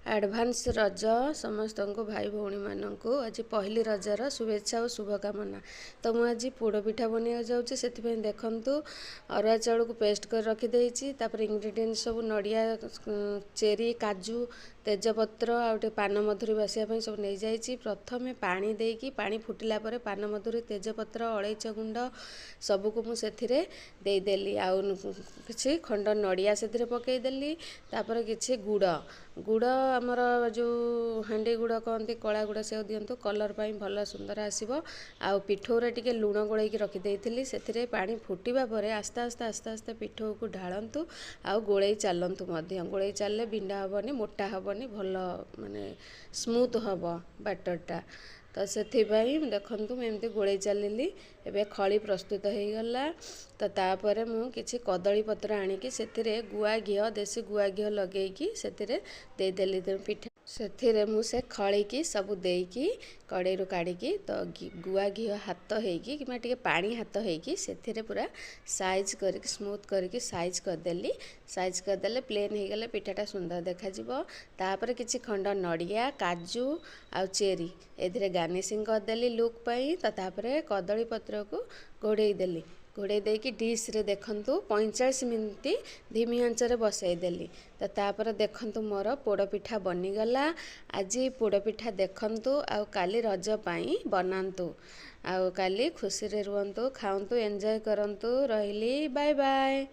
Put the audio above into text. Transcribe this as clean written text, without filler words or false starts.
Advance रज समस्त भाई भौणी मानक आज पहली रजार शुभेच्छा और शुभकामना। तो मुझे आज पोड़पिठा बनवा जाऊँगी से देखूँ अरुआ चाउल को पेस्ट कर रखीदे इंग्रेडिएंट सब नड़िया चेरी काजू तेजपत्र आउटे पान मधुरी बासिया सब नहीं जाइए। प्रथम पानी देकी पानी फुटिला परे पान मधुरी तेजपत्र अलैच गुंड सबको मुझे देदेली आउ कि खंड नड़िया से पकईदेली तापर कि गुड़ गुड़ आमर जो हांडी गुड़ कहते कला गुड़ से दिंतु कलर पाई भल सुंदर आसो। आउ पिठौरे टिके लुण गोलैकी रखीदे से पानी फुटिबा परे आस्ते आस्ते आस्ते आस्ते पिठौ को ढालतु आउ गोलै चलतु गोलै चलले बिंडा हेनी मोटा हेनी भल माने स्मूथ हम बैटरटा। तो से देखूँ मुझे गोलै चलि एवं खली प्रस्तुत हो गला। तो तापर मु किछि कदली पत्र आनिकी से गुआ घी देसी गुआ घी लगेगी से देदेली पिठा से मुझे खड़ी की सब देकी कड़े काढ़ी तो गुआ घी हाथ होगी कि पानी हाथ होगी से पूरा साइज कर स्मूथ करके साइज करदेली। साइज करदेले प्लेन हो गले पिठाटा सुंदर देखा। तापर किछि खंड नड़िया काजू आउ चेरी ए गार्निशिंग करदेली लुक पाई। तो तापर कदली पत्र को घोड़े देली घोड़े देकी डिश रे देखंतु 45 मिनिट धीमी आंचरे बसईदेली। तो तापर देखंतु मोर पोड़पिठा बनीगला। आज पोड़पिठा देखंतु आउ काली रज पाई बनांतु आउ काली खुशी रे रुहंतु खाऊंतु एंजॉय करंतु। रहिली बाय बाय।